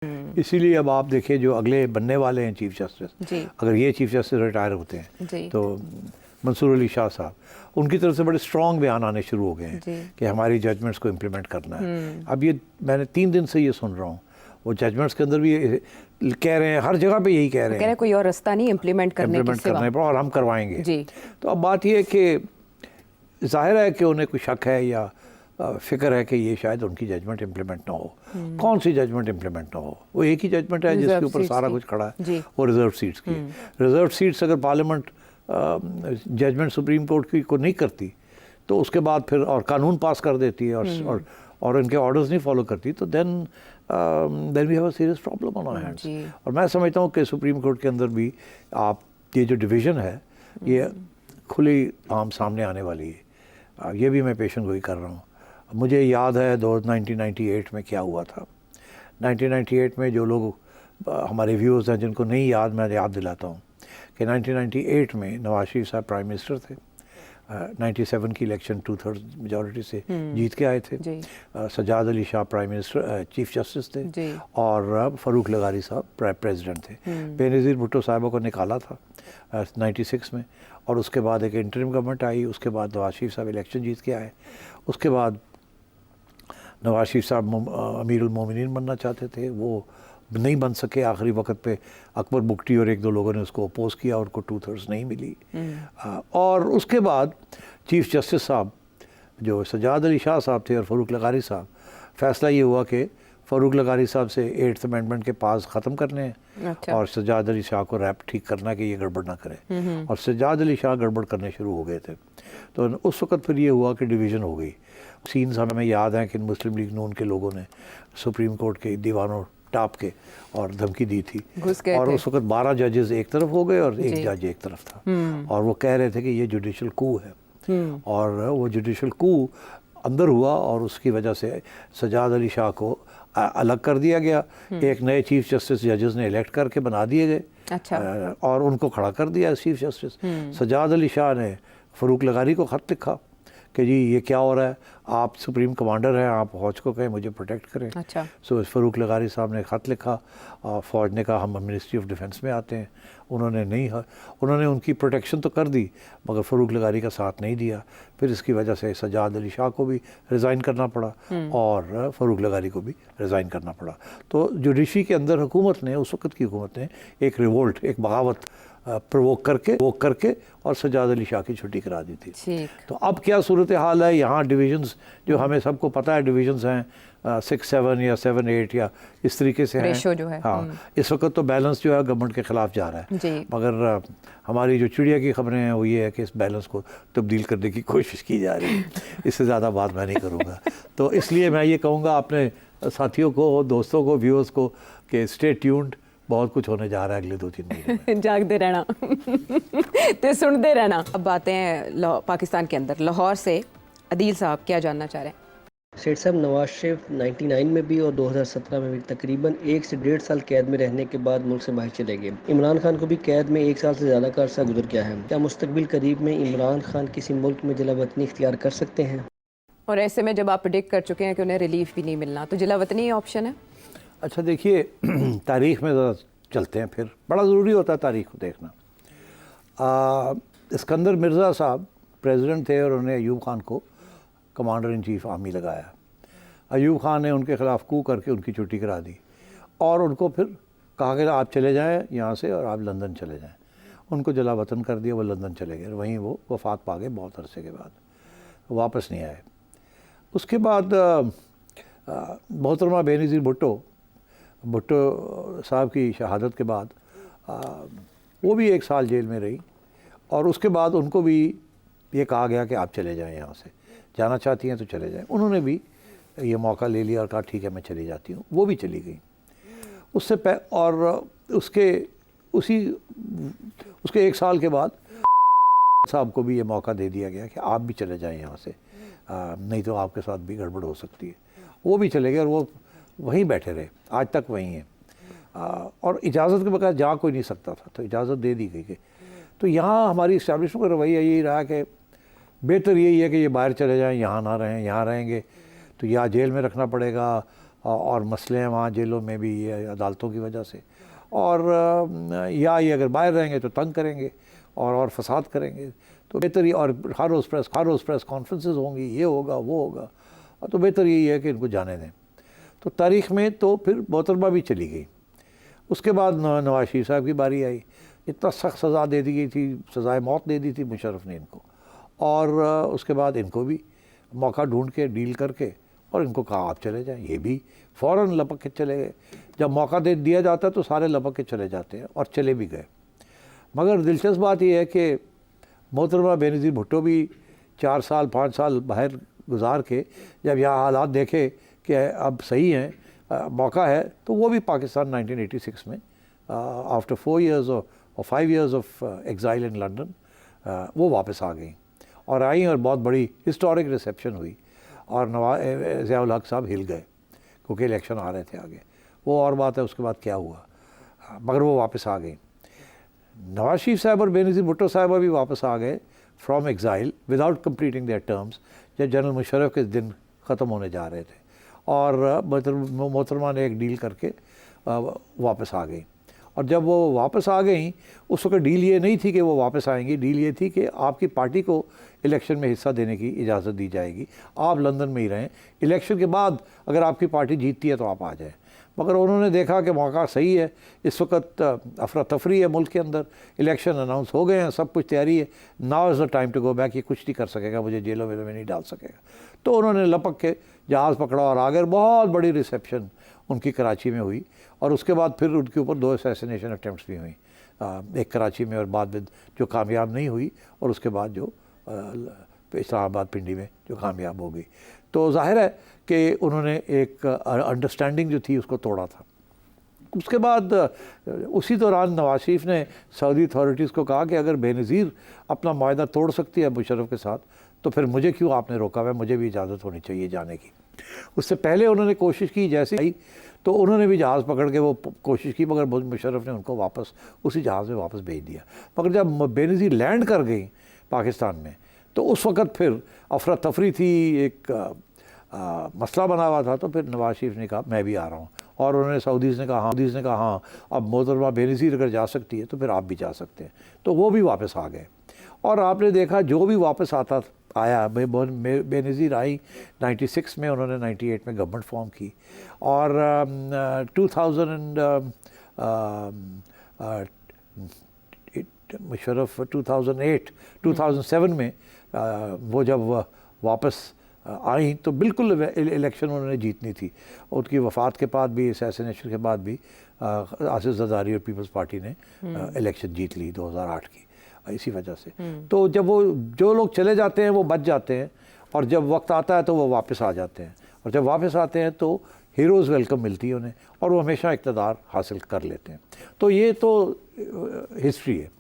इसीलिए अब आप देखिए जो अगले बनने वाले हैं चीफ जस्टिस, अगर ये चीफ जस्टिस रिटायर होते हैं तो मंसूर अली शाह साहब, उनकी तरफ से बड़े स्ट्रॉन्ग बयान आने शुरू हो गए हैं कि हमारी जजमेंट्स को इम्प्लीमेंट करना है। अब ये मैंने 3 दिन से ये सुन रहा हूँ, वो जजमेंट्स के अंदर भी कह रहे हैं, हर जगह पे यही कह रहे हैं कोई और रास्ता नहीं इम्प्लीमेंट करने पर, और हम करवाएंगे। तो अब बात ये है कि जाहिर है कि उन्हें कोई शक है या फिक्र है कि ये शायद उनकी जजमेंट इम्प्लीमेंट ना हो। कौन सी जजमेंट इम्प्लीमेंट ना हो? वो एक ही जजमेंट है जिसके ऊपर सारा कुछ खड़ा है, वो रिजर्व सीट्स की। रिजर्व सीट्स अगर पार्लियामेंट जजमेंट सुप्रीम कोर्ट की को नहीं करती तो उसके बाद फिर और कानून पास कर देती है और इनके ऑर्डर्स नहीं फॉलो करती, तो then we have a serious problem on our hands. और मैं समझता हूँ कि सुप्रीम कोर्ट के अंदर भी आप ये जो डिवीज़न है ये खुली आम सामने आने वाली है। ये भी मैं पेशन गोई कर रहा हूँ। मुझे याद है 1998 में क्या हुआ था। 1998 में जो लोग हमारे व्यूअर्स हैं जिनको नहीं याद, मैं याद दिलाता हूँ कि 1998 में नवाज शरीफ साहब प्राइम मिनिस्टर थे। 97 की इलेक्शन 2/3 मेजॉरिटी से जीत के आए थे। Sajjad Ali Shah prime minister chief justice थे और फ़ारूक लगारी साहब प्रेसिडेंट थे। बेनज़ीर भुट्टो साहिबा को निकाला था 96 में, और उसके बाद एक इंटरिम गवर्नमेंट आई। उसके बाद नवाज शरीफ साहब इलेक्शन जीत के आए। उसके बाद नवाज शरीफ साहब अमीरुल मोमिनीन बनना चाहते थे, वो नहीं बन सके। आखिरी वक्त पे अकबर बुगटी और 1-2 लोगों ने उसको अपोज़ किया, और उनको 2/3 नहीं मिली। और उसके बाद चीफ जस्टिस साहब जो सजाद अली शाह साहब थे और फ़ारूक लगारी साहब, फ़ैसला ये हुआ कि फ़ारूक लगारी साहब से 8th अमेंडमेंट के पास ख़त्म करने हैं और सजाद अली शाह को रैप ठीक करना कि ये गड़बड़ ना करें। और सजाद अली शाह गड़बड़ करने शुरू हो गए थे। तो उस वक्त फिर ये हुआ कि डिवीज़न हो गई। सीन्स हमें याद हैं कि मुस्लिम लीग नून के लोगों ने सुप्रीम कोर्ट के दीवानों टाप के और धमकी दी थी, और उस वक्त 12 जजेस एक तरफ हो गए और 1 जज एक तरफ था, और वो कह रहे थे कि ये जुडिशल कू है। और वो जुडिशल कू अंदर हुआ और उसकी वजह से सजाद अली शाह को अलग कर दिया गया। एक नए चीफ जस्टिस जजेस ने इलेक्ट करके बना दिए गए और उनको खड़ा कर दिया चीफ जस्टिस। सजाद अली शाह ने फ़ारूक लगारी को ख़त लिखा कि जी ये क्या हो रहा है, आप सुप्रीम कमांडर हैं, आप फ़ौज को कहें मुझे प्रोटेक्ट करें। सो फ़ारूक लगारी साहब ने ख़त लिखा और फ़ौज ने कहा हम मिनिस्ट्री ऑफ डिफेंस में आते हैं। उन्होंने उनकी प्रोटेक्शन तो कर दी मगर फ़ारूक लगारी का साथ नहीं दिया। फिर इसकी वजह से सजाद अली शाह को भी रिज़ाइन करना पड़ा और फ़ारूक लगारी को भी रिज़ाइन करना पड़ा। तो जुडिशरी के अंदर हुकूमत ने, उस वक्त की हुकूमत ने एक रिवोल्ट, एक बगावत प्रोवोक करके और सजाद अली शाह की छुट्टी करा दी थी। तो अब क्या सूरत हाल है यहाँ? डिवीजन्स जो हमें सबको पता है डिवीजन्स हैं 6-7 या 7-8 या इस तरीके से हैं जो है। हाँ, इस वक्त तो बैलेंस जो है गवर्नमेंट के ख़िलाफ़ जा रहा है, मगर हमारी जो चिड़िया की खबरें हैं वो ये है कि इस बैलेंस को तब्दील करने की कोशिश की जा रही है। इससे ज़्यादा बात मैं नहीं करूँगा। तो इसलिए मैं ये कहूँगा अपने साथियों को, दोस्तों को, व्यूअर्स को कि स्टे ट्यून्ड, बहुत कुछ होने जा रहा है अगले 2-3 महीने में। जागते रहना तो सुनते रहना। अब बातें हैं पाकिस्तान के अंदर, लाहौर से अदील साहब क्या जानना चाह रहे हैं? सेठ साहब, नवाज शरीफ 99 में भी और 2017 में भी तकरीबन 1 से 1.5 साल कैद में रहने के बाद मुल्क से बाहर चले गए। इमरान खान को भी कैद में 1 साल से ज़्यादा का अर्सा गुजर गया है। क्या मुस्तकबिल करीब में इमरान खान किसी मुल्क में जिला वतनी इख्तियार कर सकते हैं? और ऐसे में जब आप प्रेडिक्ट कर चुके हैं कि उन्हें रिलीफ भी नहीं मिलना, तो जिला वतनी ही ऑप्शन है? अच्छा देखिए, तारीख़ में ज़रा चलते हैं, फिर बड़ा ज़रूरी होता है तारीख़ को देखना। इस्कंदर मिर्ज़ा साहब प्रेसिडेंट थे और उन्होंने अयूब खान को कमांडर इन चीफ आर्मी लगाया। अयूब खान ने उनके ख़िलाफ़ कू करके उनकी छुट्टी करा दी और उनको फिर कहा कि आप चले जाएं यहाँ से और आप लंदन चले जाएं। उनको जला वतन कर दिया, वो लंदन चले गए। वहीं वो वफ़ात पा गए बहुत अरसे के बाद, वापस नहीं आए। उसके बाद मोहतरमा बेनज़ीर भुट्टो साहब की शहादत के बाद वो भी 1 साल जेल में रही और उसके बाद उनको भी ये कहा गया कि आप चले जाएं, यहाँ से जाना चाहती हैं तो चले जाएं। उन्होंने भी ये मौका ले लिया और कहा ठीक है मैं चली जाती हूँ। वो भी चली गई। उसके 1 साल के बाद साहब को भी ये मौका दे दिया गया कि आप भी चले जाएं यहाँ से, नहीं तो आपके साथ भी गड़बड़ हो सकती है। वो भी चले गए और वो वहीं बैठे रहे, आज तक वहीं हैं। और इजाज़त के बगैर जा कोई नहीं सकता था, तो इजाज़त दे दी गई। तो यहाँ हमारी इस्टेब्लिशमेंट का रवैया यही रहा कि बेहतर यही है कि ये बाहर चले जाएं, यहाँ ना रहें। यहाँ रहेंगे तो या जेल में रखना पड़ेगा, और मसले हैं वहाँ जेलों में भी, ये अदालतों की वजह से, और या ये अगर बाहर रहेंगे तो तंग करेंगे और फसाद करेंगे। तो बेहतर ये, और हर रोज़ प्रेस कॉन्फ्रेंसेस होंगी, ये होगा वो होगा, तो बेहतर यही है कि इनको जाने दें। तो तारीख़ में तो फिर मोहतरमा भी चली गई। उसके बाद नवाज शरीफ साहब की बारी आई। इतना सख्त सज़ा दे दी गई थी, सज़ाए मौत दे दी थी मुशर्रफ ने इनको, और उसके बाद इनको भी मौका ढूंढ के डील करके और इनको कहा आप चले जाएं। ये भी फ़ौरन लपक के चले गए। जब मौका दे दिया जाता है तो सारे लपक के चले जाते हैं, और चले भी गए। मगर दिलचस्प बात यह है कि मोहतरमा बेनज़ीर भुट्टो भी 4 साल 5 साल बाहर गुजार के जब यहाँ हालात देखे कि अब सही हैं, मौका है, तो वो भी पाकिस्तान 1986 में आफ्टर 4 years और 5 years of exile in London वो वापस आ गई और आई, और बहुत बड़ी हिस्टोरिक रिसेप्शन हुई, और ज़ियाउल हक साहब हिल गए क्योंकि इलेक्शन आ रहे थे आगे। वो और बात है उसके बाद क्या हुआ, मगर वो वापस आ गई। नवाज शरीफ साहब और बेनज़ीर भुट्टो साहब भी वापस आ गए from exile without completing their terms, जब जनरल मुशर्रफ के दिन ख़त्म होने जा रहे थे, और मोहतरमा ने एक डील करके वापस आ गई। और जब वो वापस आ गई, उस वक्त डील ये नहीं थी कि वो वापस आएंगी, डील ये थी कि आपकी पार्टी को इलेक्शन में हिस्सा देने की इजाज़त दी जाएगी, आप लंदन में ही रहें, इलेक्शन के बाद अगर आपकी पार्टी जीतती है तो आप आ जाएं। मगर उन्होंने देखा कि मौका सही है, इस वक्त अफरा तफरी है मुल्क के अंदर, इलेक्शन अनाउंस हो गए हैं, सब कुछ तैयारी है, now is the time to go back, ये कुछ नहीं कर सकेगा, मुझे जेलों वेलों में नहीं डाल सकेगा। तो उन्होंने लपक के जहाज़ पकड़ा और आगे बहुत बड़ी रिसेप्शन उनकी कराची में हुई, और उसके बाद फिर उनके ऊपर 2 असैसिनेशन अटैम्प्ट्स भी हुई, एक कराची में और बाद में जो कामयाब नहीं हुई, और उसके बाद जो इस्लामाबाद पिंडी में जो कामयाब हो गई। तो जाहिर है कि उन्होंने एक अंडरस्टैंडिंग जो थी उसको तोड़ा था। उसके बाद उसी दौरान नवाज शरीफ ने सऊदी अथॉरिटीज़ को कहा कि अगर बेनज़ीर अपना मुआहदा तोड़ सकती है मुशर्रफ के साथ, तो फिर मुझे क्यों आपने रोका हुआ है, मुझे भी इजाज़त होनी चाहिए जाने की। उससे पहले उन्होंने कोशिश की, जैसे आई तो उन्होंने भी जहाज़ पकड़ के वो कोशिश की, मगर मुशर्रफ ने उनको वापस उसी जहाज़ में वापस भेज दिया। मगर जब बेनज़ीर लैंड कर गई पाकिस्तान में, तो उस वक़्त फिर अफरा तफरी थी, एक मसला बना हुआ था। तो फिर नवाज शरीफ ने कहा मैं भी आ रहा हूँ, और उन्होंने सऊदीज़ ने कहा हाँ अब मोहतरमा बेनज़ीर अगर जा सकती है तो फिर आप भी जा सकते हैं। तो वो भी वापस आ गए, और आपने देखा जो भी वापस आया, बेनज़ीर आई 96 में, उन्होंने 98 में गवर्नमेंट फॉर्म की, और 2007 में वो जब वापस आई तो बिल्कुल इलेक्शन उन्होंने जीतनी थी। उनकी वफ़ात के बाद भी, असैसिनेशन के बाद भी आसिफ ज़रदारी और पीपल्स पार्टी ने इलेक्शन जीत ली 2008 की, इसी वजह से। तो जब वो जो लोग चले जाते हैं वो बच जाते हैं, और जब वक्त आता है तो वो वापस आ जाते हैं, और जब वापस आते हैं तो हीरोज़ वेलकम मिलती है उन्हें, और वो हमेशा इक़्तिदार हासिल कर लेते हैं। तो ये तो हिस्ट्री है।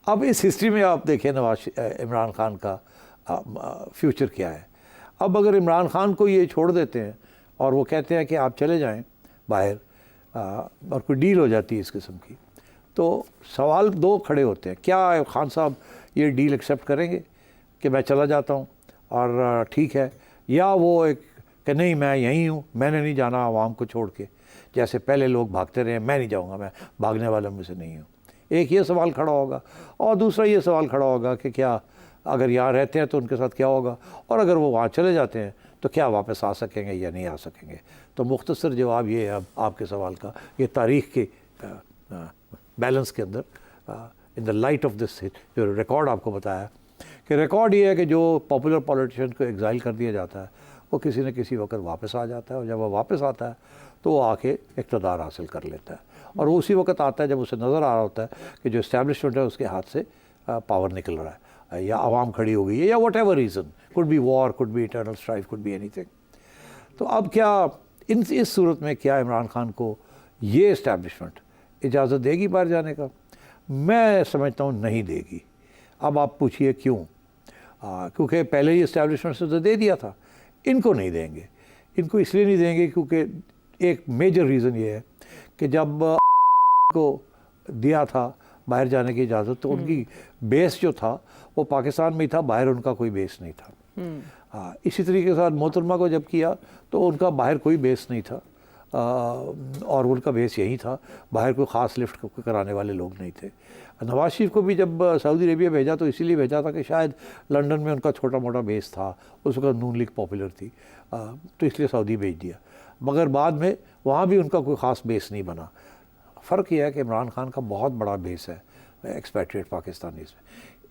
अब इस हिस्ट्री में आप देखिए इमरान खान का फ्यूचर क्या है। अब अगर इमरान खान को ये छोड़ देते हैं और वो कहते हैं कि आप चले जाएं बाहर, और कोई डील हो जाती है इस किस्म की, तो सवाल 2 खड़े होते हैं। क्या खान साहब ये डील एक्सेप्ट करेंगे कि मैं चला जाता हूँ और ठीक है, या वो एक कि नहीं मैं यहीं हूँ, मैंने नहीं जाना आवाम को छोड़ के, जैसे पहले लोग भागते रहे, मैं नहीं जाऊँगा, मैं भागने वालों में से नहीं हूँ। एक ये सवाल खड़ा होगा, और दूसरा ये सवाल खड़ा होगा कि क्या अगर यहाँ रहते हैं तो उनके साथ क्या होगा, और अगर वो वहाँ चले जाते हैं तो क्या वापस आ सकेंगे या नहीं आ सकेंगे। तो मुख्तसर जवाब ये है अब आपके सवाल का, ये तारीख़ के बैलेंस के अंदर, in the light of this जो रिकॉर्ड आपको बताया कि रिकॉर्ड ये है कि जो पॉपुलर पॉलिटिशियन को एग्ज़ाइल कर दिया जाता है वो किसी न किसी वक्त वापस आ जाता है, और जब वो वापस आता है तो वो आके इक़्तिदार हासिल कर लेता है, और वो उसी वक्त आता है जब उसे नज़र आ रहा होता है कि जो इस्टेब्लिशमेंट है उसके हाथ से पावर निकल रहा है, या आवाम खड़ी हो गई है, या what ever reason, could be war, could be internal strife, could be anything. तो अब क्या इस सूरत में क्या इमरान खान को ये इस्टेब्लिशमेंट इजाज़त देगी बाहर जाने का? मैं समझता हूँ नहीं देगी। अब आप पूछिए क्यों? क्योंकि पहले ही इस्टेब्लिशमेंट से तो दे दिया था, इनको नहीं देंगे। इनको इसलिए नहीं देंगे क्योंकि एक मेजर रीज़न ये है कि जब को दिया था बाहर जाने की इजाज़त, तो उनकी बेस जो था वो पाकिस्तान में ही था, बाहर उनका कोई बेस नहीं था। इसी तरीके के साथ मोहतरमा को जब किया तो उनका बाहर कोई बेस नहीं था, और उनका बेस यही था, बाहर कोई ख़ास लिफ्ट कराने वाले लोग नहीं थे। नवाज शरीफ को भी जब सऊदी अरेबिया भेजा तो इसीलिए भेजा था कि शायद लंदन में उनका छोटा मोटा बेस था, उस वक्त नून लीग पॉपुलर थी, तो इसलिए सऊदी भेज दिया, मगर बाद में वहाँ भी उनका कोई ख़ास बेस नहीं बना। फ़र्क यह है कि इमरान खान का बहुत बड़ा बेस है एक्सपैट्रिएट पाकिस्तानीज़ में,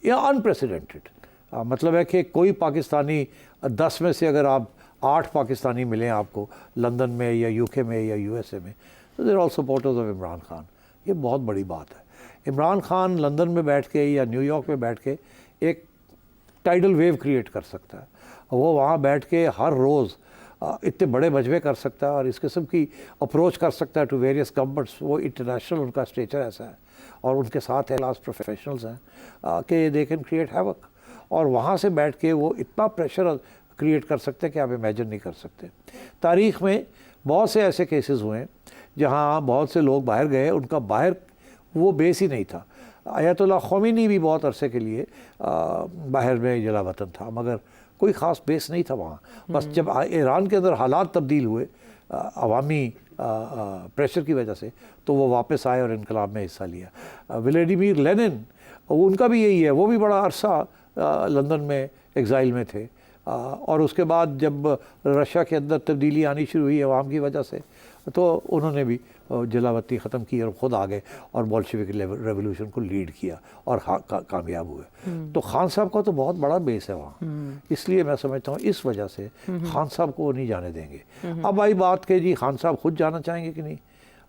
यह अनप्रेसिडेंटेड। मतलब है कि कोई पाकिस्तानी 10 में से अगर आप 8 पाकिस्तानी मिलें आपको लंदन में या यूके में या यूएसए में, तो there all supporters of Imran Khan. ये बहुत बड़ी बात है। इमरान खान लंदन में बैठ के या न्यूयॉर्क में बैठ के एक टाइडल वेव क्रिएट कर सकता है। वो वहाँ बैठ के हर रोज़ इतने बड़े मजमे कर सकता है और इस किस्म की अप्रोच कर सकता है टू वेरियस गवर्नमेंट्स। वो इंटरनेशनल उनका स्टेचर ऐसा है और उनके साथ है क्लास प्रोफेशनल्स हैं कि दे कैन क्रिएट हैवक, और वहाँ से बैठ के वो इतना प्रेशर क्रिएट कर सकते हैं कि आप इमेजिन नहीं कर सकते। तारीख़ में बहुत से ऐसे केसेस हुए हैं जहाँ बहुत से लोग बाहर गए, उनका बाहर वो बेस ही नहीं था। अयतुल्लाह ख़ोमेनी भी बहुत अरसे के लिए बाहर में जला वतन था, मगर कोई ख़ास बेस नहीं था वहाँ। बस जब ईरान के अंदर हालात तब्दील हुए अवामी प्रेशर की वजह से, तो वो वापस आए और इनकलाब में हिस्सा लिया। व्लादिमीर लेनिन, उनका भी यही है, वो भी बड़ा अरसा लंदन में एग्ज़ाइल में थे, और उसके बाद जब रशिया के अंदर तब्दीली आनी शुरू हुई अवाम की वजह से, तो उन्होंने भी जलावती ख़त्म की और ख़ुद आ गए और बोल्शेविक रेवोल्यूशन को लीड किया और कामयाब हुए। तो खान साहब का तो बहुत बड़ा बेस है वहाँ, इसलिए मैं समझता हूँ इस वजह से खान साहब को वो नहीं जाने देंगे। अब आई बात कि जी खान साहब खुद जाना चाहेंगे कि नहीं,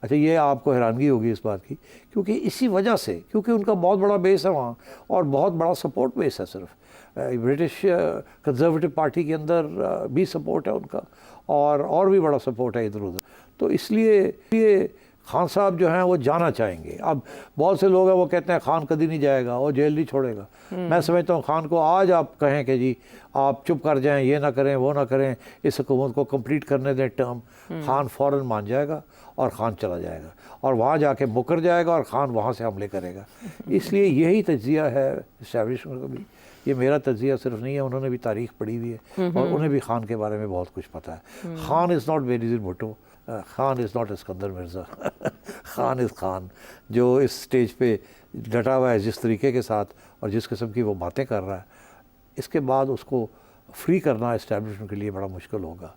अच्छा ये आपको हैरानगी होगी इस बात की, क्योंकि इसी वजह से, क्योंकि उनका बहुत बड़ा बेस है वहाँ और बहुत बड़ा सपोर्ट बेस है। सिर्फ ब्रिटिश कंजर्वेटिव पार्टी के अंदर भी सपोर्ट है उनका और भी बड़ा सपोर्ट है इधर उधर, तो इसलिए खान साहब जो हैं वो जाना चाहेंगे। अब बहुत से लोग हैं वो कहते हैं खान कभी नहीं जाएगा, वो जेल नहीं छोड़ेगा। मैं समझता हूँ खान को आज आप कहें कि जी आप चुप कर जाएं, ये ना करें वो ना करें, इस हुकूमत को कंप्लीट करने दें टर्म, खान फ़ौरन मान जाएगा और खान चला जाएगा और वहाँ जाके मुकर जाएगा और खान वहाँ से हमले करेगा। इसलिए यही तज्ज़िया है इस्टेब्लिशमेंट का भी। ये मेरा तज्ज़िया सिर्फ नहीं है, उन्होंने भी तारीख़ पढ़ी हुई है और उन्हें भी खान के बारे में बहुत कुछ पता है। Khan is not Benazir Bhutto, Khan is not Iskander Mirza, Khan is Khan, जो इस स्टेज पे डटा हुआ है जिस तरीके के साथ और जिस किस्म की वो बातें कर रहा है, इसके बाद उसको फ्री करना इस्टेब्लिशमेंट के लिए बड़ा मुश्किल होगा,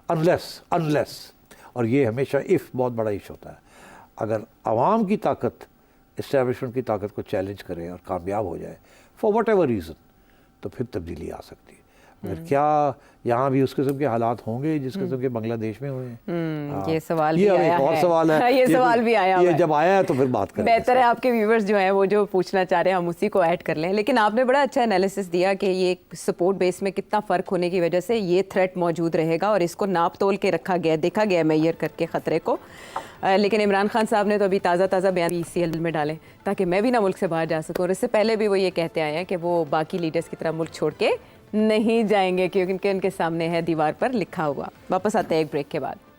अनलेस और ये हमेशा इफ़ बहुत बड़ा इश होता है, अगर आवाम की ताकत इस्टेब्लिशमेंट की ताकत को चैलेंज करे और कामयाब हो जाए फॉर वट एवर रीज़न, तो फिर तब्दीली आ सकती है। मगर क्या यहाँ भी उस किस्म के हालात होंगे जिस किस्म के बांग्लादेश में हुए हैं? ये सवाल ये भी आया एक और है। सवाल है। ये सवाल भी आया ये जब आया है तो फिर बात करें। बेहतर है आपके व्यूवर्स जो हैं वो जो पूछना चाह रहे हैं हम उसी को ऐड कर लें। लेकिन आपने बड़ा अच्छा एनालिसिस दिया कि ये सपोर्ट बेस में कितना फ़र्क होने की वजह से ये थ्रेट मौजूद रहेगा और इसको नाप तोल के रखा गया, देखा गया मेजर करके ख़तरे को। लेकिन इमरान खान साहब ने तो अभी ताज़ा बयान ECL में डालें ताकि मैं भी ना मुल्क से बाहर जा सकूँ, और इससे पहले भी वो ये कहते आए हैं कि वो बाकी लीडर्स की तरह मुल्क छोड़ के नहीं जाएंगे क्योंकि उनके सामने है दीवार पर लिखा हुआ। वापस आते हैं एक ब्रेक के बाद।